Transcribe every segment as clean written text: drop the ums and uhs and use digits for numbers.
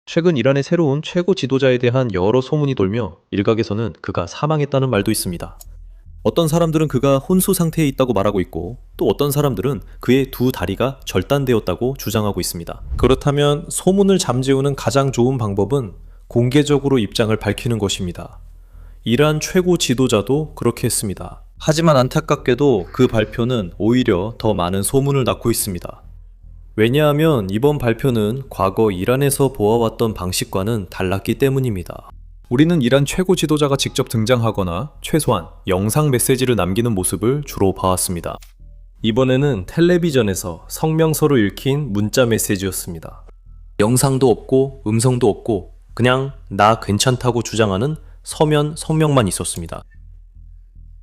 최근 이란의 새로운 최고 지도자에 대한 여러 소문이 돌며 일각에서는 그가 사망했다는 말도 있습니다. 어떤 사람들은 그가 혼수 상태에 있다고 말하고 있고, 또 어떤 사람들은 그의 두 다리가 절단되었다고 주장하고 있습니다. 그렇다면 소문을 잠재우는 가장 좋은 방법은 공개적으로 입장을 밝히는 것입니다. 이란 최고 지도자도 그렇게 했습니다. 하지만 안타깝게도 그 발표는 오히려 더 많은 소문을 낳고 있습니다. 왜냐하면 이번 발표는 과거 이란에서 보아왔던 방식과는 달랐기 때문입니다. 우리는 이란 최고 지도자가 직접 등장하거나 최소한 영상 메시지를 남기는 모습을 주로 봐왔습니다. 이번에는 텔레비전에서 성명서로 읽힌 문자 메시지였습니다. 영상도 없고 음성도 없고 그냥 나 괜찮다고 주장하는 서면 성명만 있었습니다.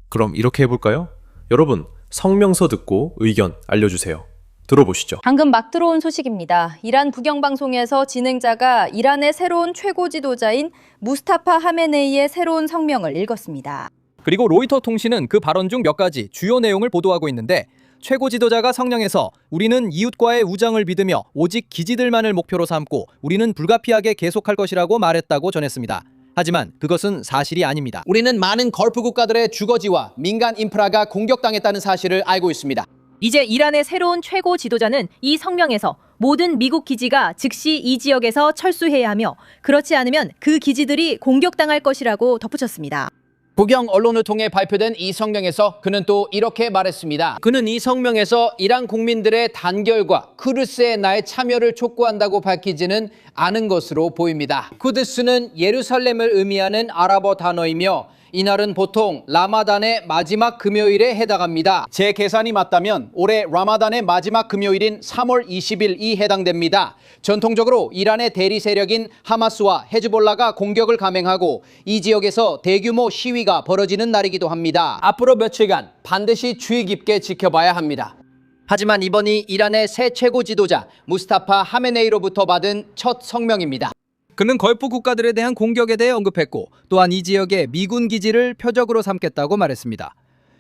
그럼 이렇게 해볼까요? 여러분, 성명서 듣고 의견 알려주세요. 들어보시죠. 방금 막 들어온 소식입니다. 이란 국영방송에서 진행자가 이란의 새로운 최고 지도자인 무스타파 하메네이의 새로운 성명을 읽었습니다. 그리고 로이터 통신은 그 발언 중 몇 가지 주요 내용을 보도하고 있는데, 최고 지도자가 성명에서 우리는 이웃과의 우정을 믿으며 오직 기지들만을 목표로 삼고 우리는 불가피하게 계속할 것이라고 말했다고 전했습니다. 하지만 그것은 사실이 아닙니다. 우리는 많은 걸프 국가들의 주거지와 민간 인프라가 공격당했다는 사실을 알고 있습니다. 이제 이란의 새로운 최고 지도자는 이 성명에서 모든 미국 기지가 즉시 이 지역에서 철수해야 하며 그렇지 않으면 그 기지들이 공격당할 것이라고 덧붙였습니다. 국영 언론을 통해 발표된 이 성명에서 그는 또 이렇게 말했습니다. 그는 이 성명에서 이란 국민들의 단결과 쿠드스의 나의 참여를 촉구한다고 밝히지는 않은 것으로 보입니다. 쿠드스는 예루살렘을 의미하는 아랍어 단어이며 이날은 보통 라마단의 마지막 금요일에 해당합니다. 제 계산이 맞다면 올해 라마단의 마지막 금요일인 3월 20일이 해당됩니다. 전통적으로 이란의 대리 세력인 하마스와 헤즈볼라가 공격을 감행하고 이 지역에서 대규모 시위가 벌어지는 날이기도 합니다. 앞으로 며칠간 반드시 주의 깊게 지켜봐야 합니다. 하지만 이번이 이란의 새 최고 지도자 무스타파 하메네이로부터 받은 첫 성명입니다. 그는 걸프 국가들에 대한 공격에 대해 언급했고, 또한 이 지역의 미군 기지를 표적으로 삼겠다고 말했습니다.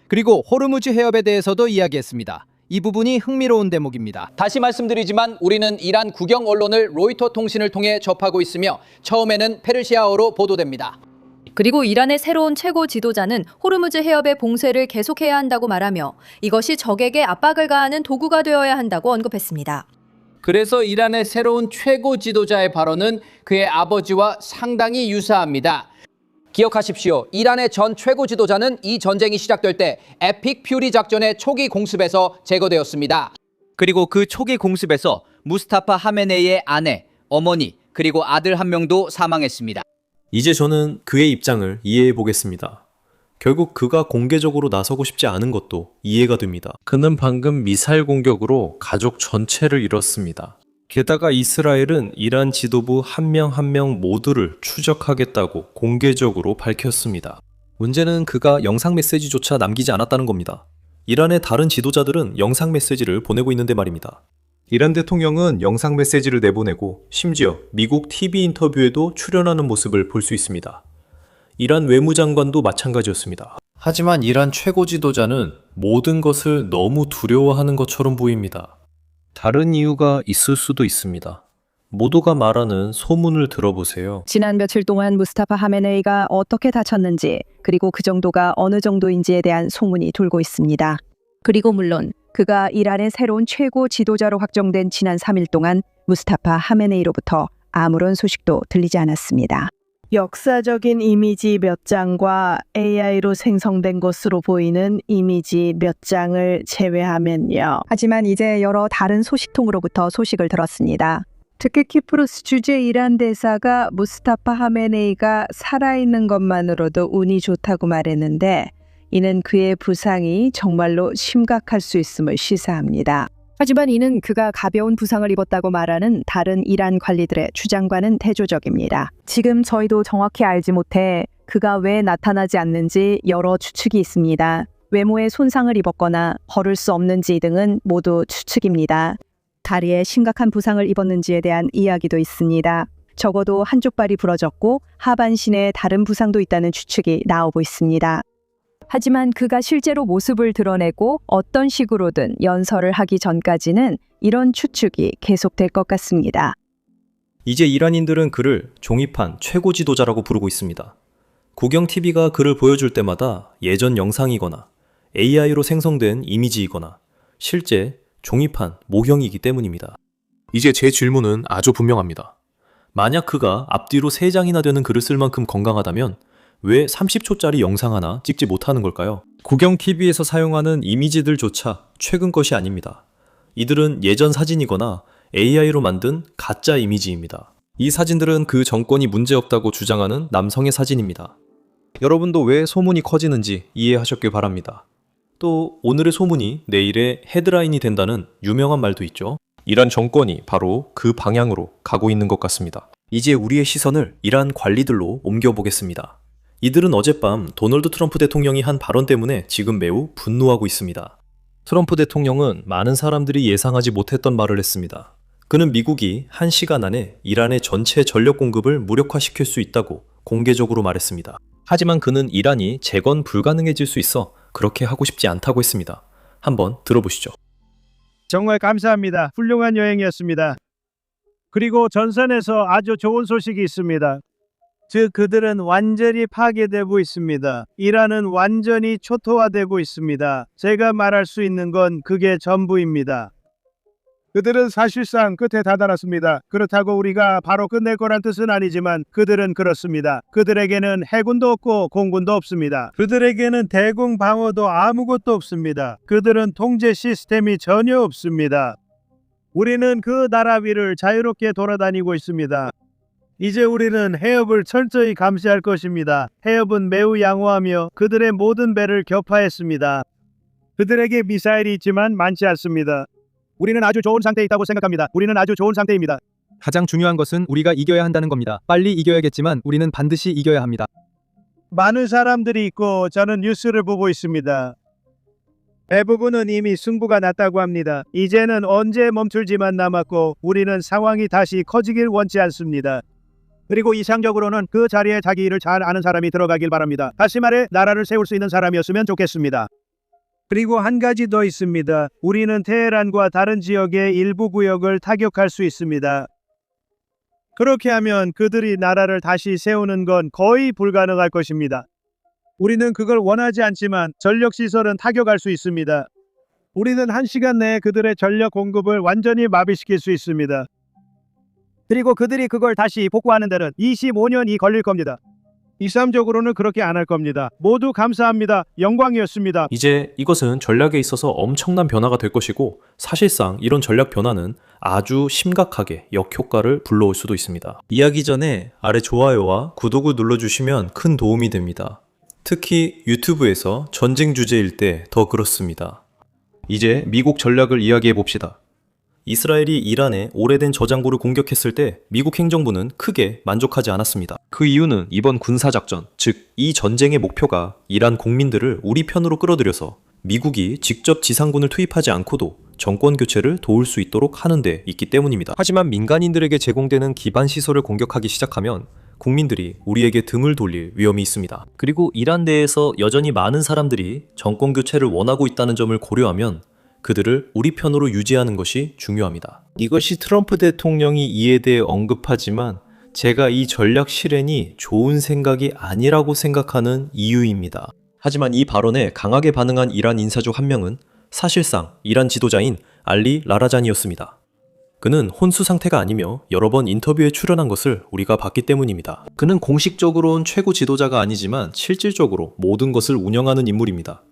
그리고 호르무즈 해협에 대해서도 이야기했습니다. 이 부분이 흥미로운 대목입니다. 다시 말씀드리지만 우리는 이란 국영 언론을 로이터 통신을 통해 접하고 있으며 처음에는 페르시아어로 보도됩니다. 그리고 이란의 새로운 최고 지도자는 호르무즈 해협의 봉쇄를 계속해야 한다고 말하며 이것이 적에게 압박을 가하는 도구가 되어야 한다고 언급했습니다. 그래서 이란의 새로운 최고 지도자의 발언은 그의 아버지와 상당히 유사합니다. 기억하십시오. 이란의 전 최고 지도자는 이 전쟁이 시작될 때 에픽 퓨리 작전의 초기 공습에서 제거되었습니다. 그리고 그 초기 공습에서 무스타파 하메네이의 아내, 어머니, 그리고 아들 한 명도 사망했습니다. 이제 저는 그의 입장을 이해해 보겠습니다. 결국 그가 공개적으로 나서고 싶지 않은 것도 이해가 됩니다. 그는 방금 미사일 공격으로 가족 전체를 잃었습니다. 게다가 이스라엘은 이란 지도부 한 명 한 명 모두를 추적하겠다고 공개적으로 밝혔습니다. 문제는 그가 영상 메시지조차 남기지 않았다는 겁니다. 이란의 다른 지도자들은 영상 메시지를 보내고 있는데 말입니다. 이란 대통령은 영상 메시지를 내보내고 심지어 미국 TV 인터뷰에도 출연하는 모습을 볼 수 있습니다. 이란 외무장관도 마찬가지였습니다. 하지만 이란 최고 지도자는 모든 것을 너무 두려워하는 것처럼 보입니다. 다른 이유가 있을 수도 있습니다. 모두가 말하는 소문을 들어보세요. 지난 며칠 동안 무스타파 하메네이가 어떻게 다쳤는지, 그리고 그 정도가 어느 정도인지에 대한 소문이 돌고 있습니다. 그리고 물론 그가 이란의 새로운 최고 지도자로 확정된 지난 3일 동안 무스타파 하메네이로부터 아무런 소식도 들리지 않았습니다. 역사적인 이미지 몇 장과 AI로 생성된 것으로 보이는 이미지 몇 장을 제외하면요. 하지만 이제 여러 다른 소식통으로부터 소식을 들었습니다. 특히 키프로스 주재 이란 대사가 무스타파 하메네이가 살아있는 것만으로도 운이 좋다고 말했는데 이는 그의 부상이 정말로 심각할 수 있음을 시사합니다. 하지만 이는 그가 가벼운 부상을 입었다고 말하는 다른 이란 관리들의 주장과는 대조적입니다. 지금 저희도 정확히 알지 못해 그가 왜 나타나지 않는지 여러 추측이 있습니다. 외모에 손상을 입었거나 걸을 수 없는지 등은 모두 추측입니다. 다리에 심각한 부상을 입었는지에 대한 이야기도 있습니다. 적어도 한쪽 발이 부러졌고 하반신에 다른 부상도 있다는 추측이 나오고 있습니다. 하지만 그가 실제로 모습을 드러내고 어떤 식으로든 연설을 하기 전까지는 이런 추측이 계속될 것 같습니다. 이제 이란인들은 그를 종이판 최고 지도자라고 부르고 있습니다. 국영TV가 그를 보여줄 때마다 예전 영상이거나 AI로 생성된 이미지이거나 실제 종이판 모형이기 때문입니다. 이제 제 질문은 아주 분명합니다. 만약 그가 앞뒤로 3장이나 되는 글을 쓸 만큼 건강하다면 왜 30초짜리 영상 하나 찍지 못하는 걸까요? 국영TV에서 사용하는 이미지들조차 최근 것이 아닙니다. 이들은 예전 사진이거나 AI로 만든 가짜 이미지입니다. 이 사진들은 그 정권이 문제없다고 주장하는 남성의 사진입니다. 여러분도 왜 소문이 커지는지 이해하셨길 바랍니다. 또 오늘의 소문이 내일의 헤드라인이 된다는 유명한 말도 있죠. 이란 정권이 바로 그 방향으로 가고 있는 것 같습니다. 이제 우리의 시선을 이란 관리들로 옮겨보겠습니다. 이들은 어젯밤 도널드 트럼프 대통령이 한 발언 때문에 지금 매우 분노하고 있습니다. 트럼프 대통령은 많은 사람들이 예상하지 못했던 말을 했습니다. 그는 미국이 1시간 안에 이란의 전체 전력 공급을 무력화시킬 수 있다고 공개적으로 말했습니다. 하지만 그는 이란이 재건 불가능해질 수 있어 그렇게 하고 싶지 않다고 했습니다. 한번 들어보시죠. 정말 감사합니다. 훌륭한 여행이었습니다. 그리고 전선에서 아주 좋은 소식이 있습니다. 즉 그들은 완전히 파괴되고 있습니다. 이란은 완전히 초토화되고 있습니다. 제가 말할 수 있는 건 그게 전부입니다. 그들은 사실상 끝에 다다랐습니다. 그렇다고 우리가 바로 끝낼 거란 뜻은 아니지만 그들은 그렇습니다. 그들에게는 해군도 없고 공군도 없습니다. 그들에게는 대공 방어도 아무것도 없습니다. 그들은 통제 시스템이 전혀 없습니다. 우리는 그 나라 위를 자유롭게 돌아다니고 있습니다. 이제 우리는 해협을 철저히 감시할 것입니다. 해협은 매우 양호하며 그들의 모든 배를 격파했습니다. 그들에게 미사일이 있지만 많지 않습니다. 우리는 아주 좋은 상태에 있다고 생각합니다. 우리는 아주 좋은 상태입니다. 가장 중요한 것은 우리가 이겨야 한다는 겁니다. 빨리 이겨야겠지만 우리는 반드시 이겨야 합니다. 많은 사람들이 있고 저는 뉴스를 보고 있습니다. 대부분은 이미 승부가 났다고 합니다. 이제는 언제 멈출지만 남았고 우리는 상황이 다시 커지길 원치 않습니다. 그리고 이상적으로는 그 자리에 자기 일을 잘 아는 사람이 들어가길 바랍니다. 다시 말해 나라를 세울 수 있는 사람이었으면 좋겠습니다. 그리고 한 가지 더 있습니다. 우리는 테헤란과 다른 지역의 일부 구역을 타격할 수 있습니다. 그렇게 하면 그들이 나라를 다시 세우는 건 거의 불가능할 것입니다. 우리는 그걸 원하지 않지만 전력시설은 타격할 수 있습니다. 우리는 1시간 내에 그들의 전력 공급을 완전히 마비시킬 수 있습니다. 그리고 그들이 그걸 다시 복구하는 데는 25년이 걸릴 겁니다. 이상적으로는 그렇게 안 할 겁니다. 모두 감사합니다. 영광이었습니다. 이제 이것은 전략에 있어서 엄청난 변화가 될 것이고 사실상 이런 전략 변화는 아주 심각하게 역효과를 불러올 수도 있습니다. 이야기 전에 아래 좋아요와 구독을 눌러주시면 큰 도움이 됩니다. 특히 유튜브에서 전쟁 주제일 때 더 그렇습니다. 이제 미국 전략을 이야기해 봅시다. 이스라엘이 이란의 오래된 저장고를 공격했을 때 미국 행정부는 크게 만족하지 않았습니다. 그 이유는 이번 군사작전, 즉 이 전쟁의 목표가 이란 국민들을 우리 편으로 끌어들여서 미국이 직접 지상군을 투입하지 않고도 정권 교체를 도울 수 있도록 하는 데 있기 때문입니다. 하지만 민간인들에게 제공되는 기반 시설을 공격하기 시작하면 국민들이 우리에게 등을 돌릴 위험이 있습니다. 그리고 이란 내에서 여전히 많은 사람들이 정권 교체를 원하고 있다는 점을 고려하면 그들을 우리 편으로 유지하는 것이 중요합니다. 이것이 트럼프 대통령이 이에 대해 언급하지만 제가 이 전략 실행이 좋은 생각이 아니라고 생각하는 이유입니다. 하지만 이 발언에 강하게 반응한 이란 인사 중 한 명은 사실상 이란 지도자인 알리 라라잔이었습니다. 그는 혼수 상태가 아니며 여러 번 인터뷰에 출연한 것을 우리가 봤기 때문입니다. 그는 공식적으로는 최고 지도자가 아니지만 실질적으로 모든 것을 운영하는 인물입니다.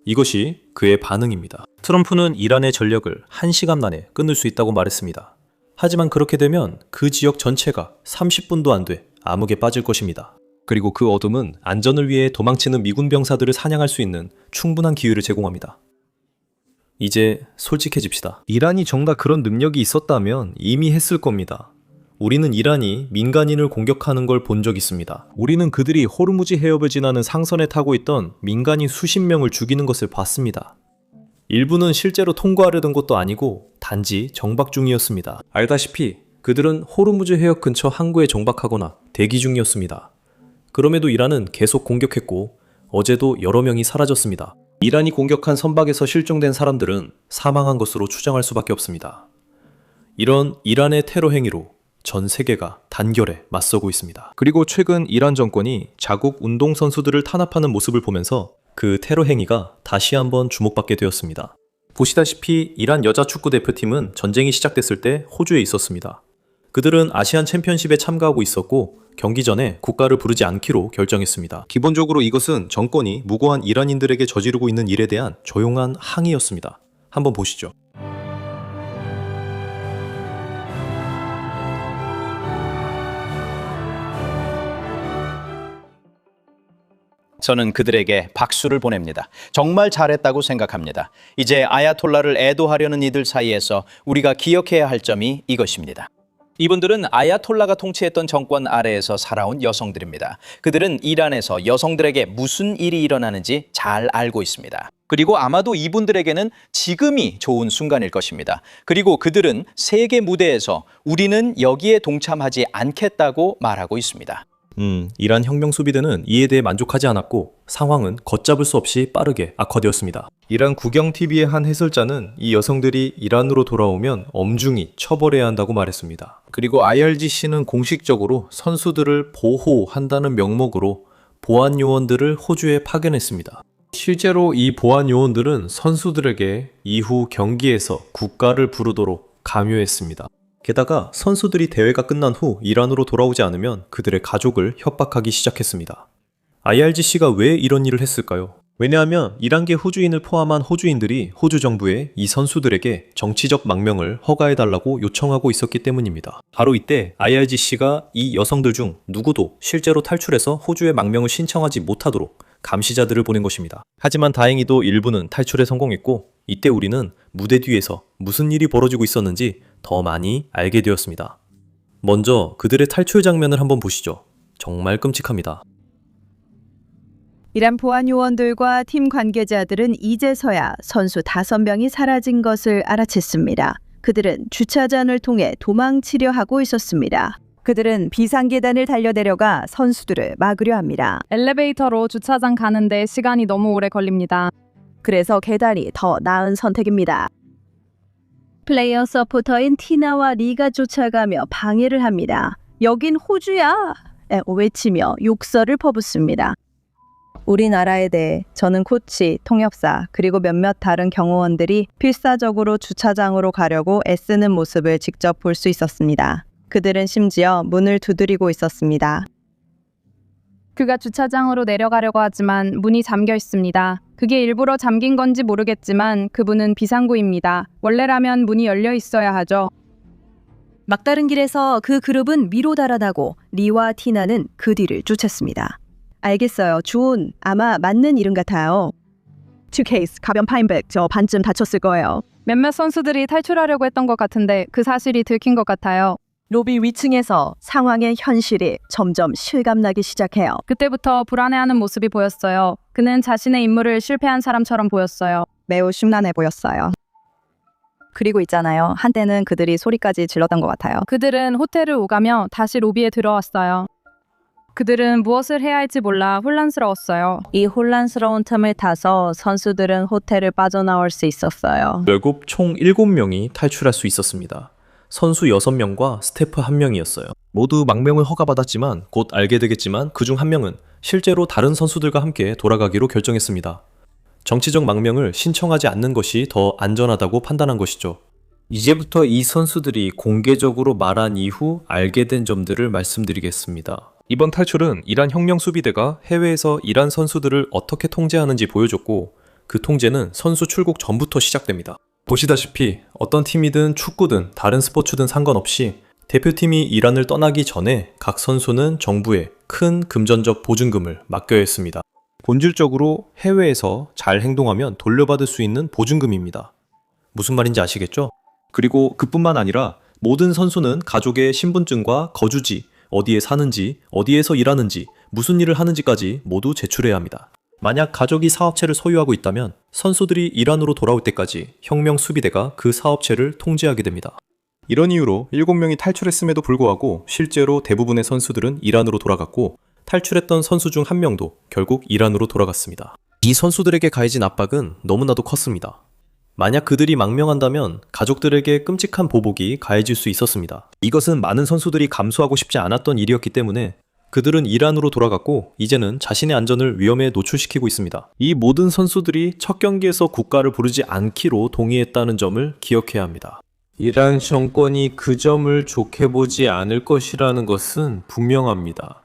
이것이 그의 반응입니다. 트럼프는 이란의 전력을 1시간 만에 끊을 수 있다고 말했습니다. 하지만 그렇게 되면 그 지역 전체가 30분도 안 돼 암흑에 빠질 것입니다. 그리고 그 어둠은 안전을 위해 도망치는 미군 병사들을 사냥할 수 있는 충분한 기회를 제공합니다. 이제 솔직해집시다. 이란이 정말 그런 능력이 있었다면 이미 했을 겁니다. 우리는 이란이 민간인을 공격하는 걸 본 적 있습니다. 우리는 그들이 호르무즈 해협을 지나는 상선에 타고 있던 민간인 수십 명을 죽이는 것을 봤습니다. 일부는 실제로 통과하려던 것도 아니고 단지 정박 중이었습니다. 알다시피 그들은 호르무즈 해협 근처 항구에 정박하거나 대기 중이었습니다. 그럼에도 이란은 계속 공격했고 어제도 여러 명이 사라졌습니다. 이란이 공격한 선박에서 실종된 사람들은 사망한 것으로 추정할 수밖에 없습니다. 이런 이란의 테러 행위로 전 세계가 단결에 맞서고 있습니다. 그리고 최근 이란 정권이 자국 운동선수들을 탄압하는 모습을 보면서 그 테러 행위가 다시 한번 주목받게 되었습니다. 보시다시피 이란 여자 축구 대표팀은 전쟁이 시작됐을 때 호주에 있었습니다. 그들은 아시안 챔피언십에 참가하고 있었고 경기 전에 국가를 부르지 않기로 결정했습니다. 기본적으로 이것은 정권이 무고한 이란인들에게 저지르고 있는 일에 대한 조용한 항의였습니다. 한번 보시죠. 저는 그들에게 박수를 보냅니다. 정말 잘했다고 생각합니다. 이제 아야톨라를 애도하려는 이들 사이에서 우리가 기억해야 할 점이 이것입니다. 이분들은 아야톨라가 통치했던 정권 아래에서 살아온 여성들입니다. 그들은 이란에서 여성들에게 무슨 일이 일어나는지 잘 알고 있습니다. 그리고 아마도 이분들에게는 지금이 좋은 순간일 것입니다. 그리고 그들은 세계 무대에서 우리는 여기에 동참하지 않겠다고 말하고 있습니다. 이란 혁명 수비대는 이에 대해 만족하지 않았고 상황은 걷잡을 수 없이 빠르게 악화되었습니다. 이란 국영TV의 한 해설자는 이 여성들이 이란으로 돌아오면 엄중히 처벌해야 한다고 말했습니다. 그리고 IRGC는 공식적으로 선수들을 보호한다는 명목으로 보안 요원들을 호주에 파견했습니다. 실제로 이 보안 요원들은 선수들에게 이후 경기에서 국가를 부르도록 강요했습니다. 게다가 선수들이 대회가 끝난 후 이란으로 돌아오지 않으면 그들의 가족을 협박하기 시작했습니다. IRGC가 왜 이런 일을 했을까요? 왜냐하면 이란계 호주인을 포함한 호주인들이 호주 정부에 이 선수들에게 정치적 망명을 허가해달라고 요청하고 있었기 때문입니다. 바로 이때 IRGC가 이 여성들 중 누구도 실제로 탈출해서 호주에 망명을 신청하지 못하도록 감시자들을 보낸 것입니다. 하지만 다행히도 일부는 탈출에 성공했고 이때 우리는 무대 뒤에서 무슨 일이 벌어지고 있었는지 더 많이 알게 되었습니다. 먼저 그들의 탈출 장면을 한번 보시죠. 정말 끔찍합니다. 이란 보안 요원들과 팀 관계자들은 이제서야 선수 5명이 사라진 것을 알아챘습니다. 그들은 주차장을 통해 도망치려 하고 있었습니다. 그들은 비상계단을 달려내려가 선수들을 막으려 합니다. 엘리베이터로 주차장 가는데 시간이 너무 오래 걸립니다. 그래서 계단이 더 나은 선택입니다. 플레이어 서포터인 티나와 리가 쫓아가며 방해를 합니다. 여긴 호주야! 외치며 욕설을 퍼붓습니다. 우리나라에 대해 저는 코치, 통역사, 그리고 몇몇 다른 경호원들이 필사적으로 주차장으로 가려고 애쓰는 모습을 직접 볼 수 있었습니다. 그들은 심지어 문을 두드리고 있었습니다. 그가 주차장으로 내려가려고 하지만 문이 잠겨 있습니다. 그게 일부러 잠긴 건지 모르겠지만 그분은 비상구입니다. 원래라면 문이 열려 있어야 하죠. 막다른 길에서 그 그룹은 미로 달아나고 리와 티나는 그 뒤를 쫓았습니다. 알겠어요. 존, 아마 맞는 이름 같아요. 2케이스, 가변 파인백, 저 반쯤 다쳤을 거예요. 몇몇 선수들이 탈출하려고 했던 것 같은데 그 사실이 들킨 것 같아요. 로비 위층에서 상황의 현실이 점점 실감나기 시작해요. 그때부터 불안해하는 모습이 보였어요. 그는 자신의 임무를 실패한 사람처럼 보였어요. 매우 심란해 보였어요. 그리고 있잖아요. 한때는 그들이 소리까지 질렀던 것 같아요. 그들은 호텔을 오가며 다시 로비에 들어왔어요. 그들은 무엇을 해야 할지 몰라 혼란스러웠어요. 이 혼란스러운 틈을 타서 선수들은 호텔을 빠져나올 수 있었어요. 결국 총 7명이 탈출할 수 있었습니다. 선수 6명과 스태프 1명이었어요. 모두 망명을 허가받았지만 곧 알게 되겠지만 그중 1명은 실제로 다른 선수들과 함께 돌아가기로 결정했습니다. 정치적 망명을 신청하지 않는 것이 더 안전하다고 판단한 것이죠. 이제부터 이 선수들이 공개적으로 말한 이후 알게 된 점들을 말씀드리겠습니다. 이번 탈출은 이란 혁명 수비대가 해외에서 이란 선수들을 어떻게 통제하는지 보여줬고 그 통제는 선수 출국 전부터 시작됩니다. 보시다시피 어떤 팀이든 축구든 다른 스포츠든 상관없이 대표팀이 이란을 떠나기 전에 각 선수는 정부에 큰 금전적 보증금을 맡겨야 했습니다. 본질적으로 해외에서 잘 행동하면 돌려받을 수 있는 보증금입니다. 무슨 말인지 아시겠죠? 그리고 그뿐만 아니라 모든 선수는 가족의 신분증과 거주지, 어디에 사는지, 어디에서 일하는지, 무슨 일을 하는지까지 모두 제출해야 합니다. 만약 가족이 사업체를 소유하고 있다면 선수들이 이란으로 돌아올 때까지 혁명 수비대가 그 사업체를 통제하게 됩니다. 이런 이유로 7명이 탈출했음에도 불구하고 실제로 대부분의 선수들은 이란으로 돌아갔고 탈출했던 선수 중 1명도 결국 이란으로 돌아갔습니다. 이 선수들에게 가해진 압박은 너무나도 컸습니다. 만약 그들이 망명한다면 가족들에게 끔찍한 보복이 가해질 수 있었습니다. 이것은 많은 선수들이 감수하고 싶지 않았던 일이었기 때문에 그들은 이란으로 돌아갔고 이제는 자신의 안전을 위험에 노출시키고 있습니다. 이 모든 선수들이 첫 경기에서 국가를 부르지 않기로 동의했다는 점을 기억해야 합니다. 이란 정권이 그 점을 좋게 보지 않을 것이라는 것은 분명합니다.